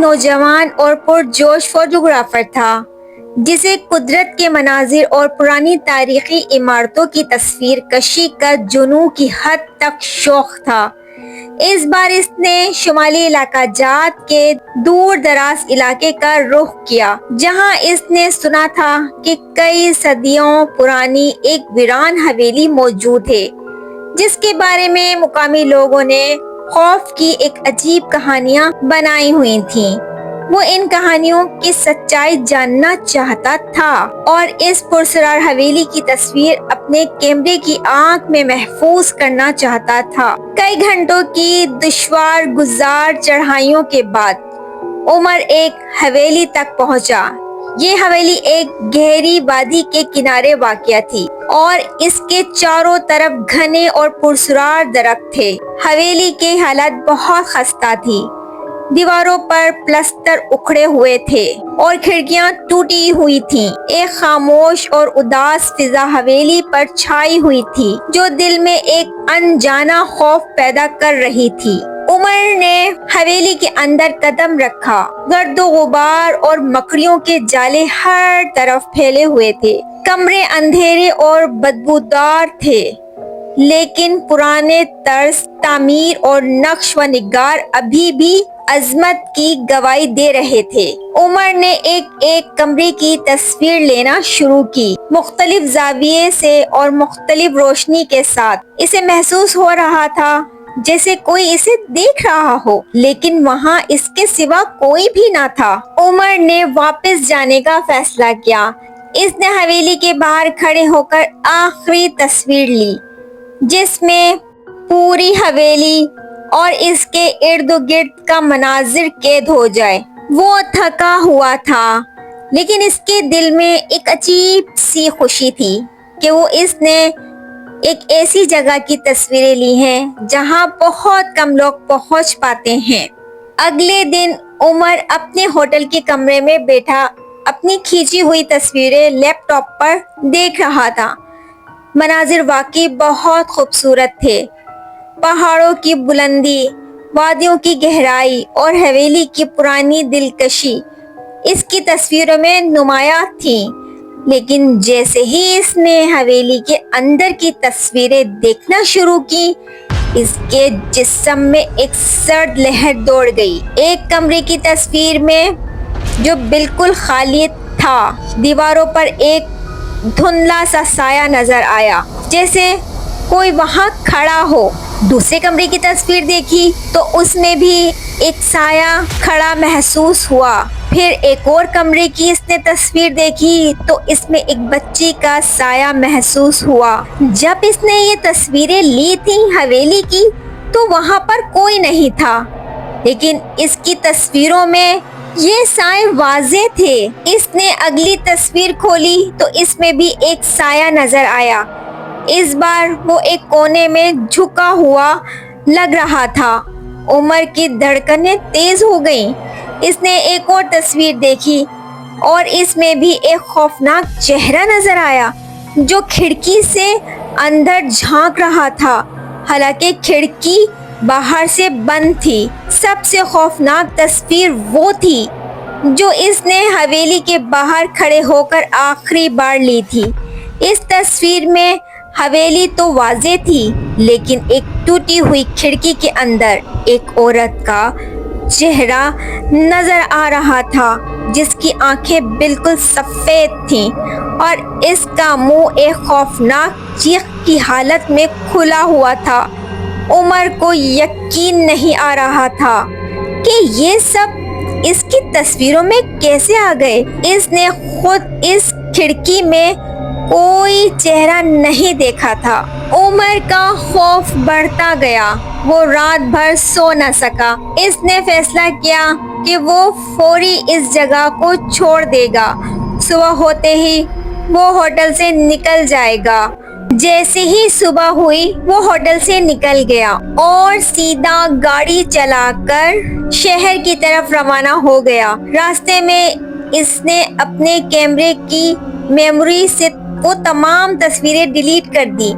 نوجوان اور پرجوش فوٹوگرافر تھا جسے قدرت کے مناظر اور پرانی تاریخی عمارتوں کی تصویر کشی کا جنوں کی حد تک شوق تھا۔ اس بار اس نے شمالی علاقہ جات کے دور دراز علاقے کا رخ کیا، جہاں اس نے سنا تھا کہ کئی صدیوں پرانی ایک ویران حویلی موجود ہے جس کے بارے میں مقامی لوگوں نے خوف کی ایک عجیب کہانیاں بنائی ہوئی تھیں۔ وہ ان کہانیوں کی سچائی جاننا چاہتا تھا اور اس پرسرار حویلی کی تصویر اپنے کیمرے کی آنکھ میں محفوظ کرنا چاہتا تھا۔ کئی گھنٹوں کی دشوار گزار چڑھائیوں کے بعد عمر ایک حویلی تک پہنچا۔ یہ حویلی ایک گہری وادی کے کنارے واقع تھی اور اس کے چاروں طرف گھنے اور پرسرار درخت تھے۔ حویلی کی حالت بہت خستہ تھی۔ دیواروں پر پلستر اکھڑے ہوئے تھے اور کھڑکیاں ٹوٹی ہوئی تھیں۔ ایک خاموش اور اداس فضا حویلی پر چھائی ہوئی تھی جو دل میں ایک انجانا خوف پیدا کر رہی تھی۔ عمر نے حویلی کے اندر قدم رکھا۔ گرد و غبار اور مکڑیوں کے جالے ہر طرف پھیلے ہوئے تھے۔ کمرے اندھیرے اور بدبودار تھے، لیکن پرانے طرز تعمیر اور نقش و نگار ابھی بھی عظمت کی گواہی دے رہے تھے۔ عمر نے ایک کمرے کی تصویر لینا شروع کی، مختلف زاویے سے اور مختلف روشنی کے ساتھ۔ اسے محسوس ہو رہا تھا جیسے کوئی اسے دیکھ رہا ہو، لیکن وہاں اس کے سوا کوئی بھی نہ تھا۔ عمر نے واپس جانے کا فیصلہ کیا۔ اس نے حویلی کے باہر کھڑے ہو کر آخری تصویر لی، جس میں پوری حویلی اور اس کے ارد گرد کا مناظر قید ہو جائے۔ وہ تھکا ہوا تھا، لیکن اس کے دل میں ایک عجیب سی خوشی تھی کہ وہ اس نے ایک ایسی جگہ کی تصویریں لی ہیں جہاں بہت کم لوگ پہنچ پاتے ہیں۔ اگلے دن عمر اپنے ہوٹل کے کمرے میں بیٹھا اپنی کھینچی ہوئی تصویریں لیپ ٹاپ پر دیکھ رہا تھا۔ مناظر واقعی بہت خوبصورت تھے۔ پہاڑوں کی بلندی، وادیوں کی گہرائی اور حویلی کی پرانی دلکشی اس کی تصویروں میں نمایاں تھیں، لیکن جیسے ہی اس نے حویلی کے اندر کی تصویریں دیکھنا شروع کی، اس کے جسم میں ایک سرد لہر دوڑ گئی۔ ایک کمرے کی تصویر میں جو بالکل خالی تھا، دیواروں پر ایک دھندلا سا سایہ نظر آیا، جیسے کوئی وہاں کھڑا ہو۔ دوسرے کمرے کی تصویر دیکھی تو اس میں بھی ایک سایہ کھڑا محسوس ہوا۔ پھر ایک اور کمرے کی اس نے تصویر دیکھی تو اس میں ایک بچی کا سایہ محسوس ہوا۔ جب اس نے یہ تصویریں لی تھیں حویلی کی تو وہاں پر کوئی نہیں تھا، لیکن اس کی تصویروں میں یہ سائے واضح تھے۔ اس نے اگلی تصویر کھولی تو اس میں بھی ایک سایہ نظر آیا۔ اس بار وہ ایک کونے میں جھکا ہوا لگ رہا تھا۔ عمر کی دھڑکنیں تیز ہو گئیں۔ اس نے ایک اور تصویر دیکھی اور اس میں بھی ایک خوفناک چہرہ نظر آیا جو کھڑکی سے اندر جھانک رہا تھا، حالانکہ کھڑکی باہر سے بند تھی۔ سب سے خوفناک تصویر وہ تھی جو اس نے حویلی کے باہر کھڑے ہو کر آخری بار لی تھی۔ اس تصویر میں حویلی تو واضح تھی، لیکن ایک ٹوٹی ہوئی کھڑکی کے اندر ایک عورت کا چہرہ نظر آ رہا تھا جس کی آنکھیں بالکل سفید تھیں اور اس کا منہ ایک خوفناک چیخ کی حالت میں کھلا ہوا تھا۔ عمر کو یقین نہیں آ رہا تھا کہ یہ سب اس کی تصویروں میں کیسے آ گئے۔ اس نے خود اس کھڑکی میں کوئی چہرہ نہیں دیکھا تھا۔ عمر کا خوف بڑھتا گیا۔ وہ رات بھر سو نہ سکا۔ اس نے فیصلہ کیا کہ وہ فوری اس جگہ کو چھوڑ دے گا۔ صبح ہوتے ہی وہ ہوٹل سے نکل جائے گا۔ جیسے ہی صبح ہوئی وہ ہوٹل سے نکل گیا اور سیدھا گاڑی چلا کر شہر کی طرف روانہ ہو گیا۔ راستے میں اس نے اپنے کیمرے کی میموری سے وہ تمام تصویریں ڈیلیٹ کر دی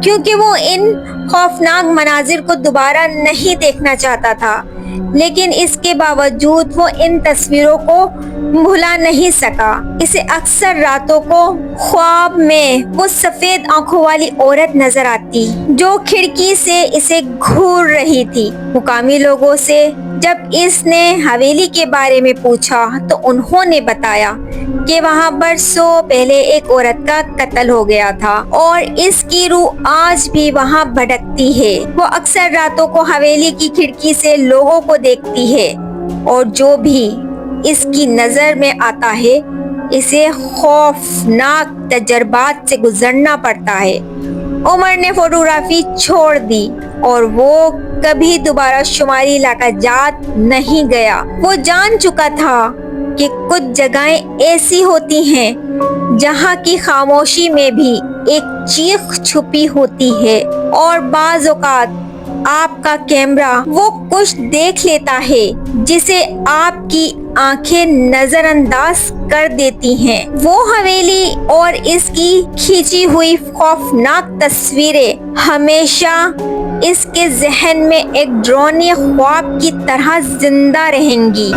کیونکہ وہ ان خوفناک مناظر کو دوبارہ نہیں دیکھنا چاہتا تھا، لیکن اس کے باوجود وہ ان تصویروں کو بھلا نہیں سکا۔ اسے اکثر راتوں کو خواب میں وہ سفید آنکھوں والی عورت نظر آتی جو کھڑکی سے اسے گھور رہی تھی۔ مقامی لوگوں سے جب اس نے حویلی کے بارے میں پوچھا تو انہوں نے بتایا کہ وہاں برسوں پہلے ایک عورت کا قتل ہو گیا تھا اور اس کی روح آج بھی وہاں بھٹکتی ہے۔ وہ اکثر راتوں کو حویلی کی کھڑکی سے لوگوں کو دیکھتی ہے اور جو بھی اس کی نظر میں آتا ہے اسے خوفناک تجربات سے گزرنا پڑتا ہے۔ عمر نے فوٹوگرافی چھوڑ دی اور وہ کبھی دوبارہ شمالی علاقہ جات نہیں گیا۔ وہ جان چکا تھا کہ کچھ جگہیں ایسی ہوتی ہیں جہاں کی خاموشی میں بھی ایک چیخ چھپی ہوتی ہے، اور بعض اوقات آپ کا کیمرہ وہ کچھ دیکھ لیتا ہے جسے آپ کی آنکھیں نظر انداز کر دیتی ہیں۔ وہ حویلی اور اس کی کھینچی ہوئی خوفناک تصویریں ہمیشہ اس کے ذہن میں ایک ڈراؤنے خواب کی طرح زندہ رہیں گی۔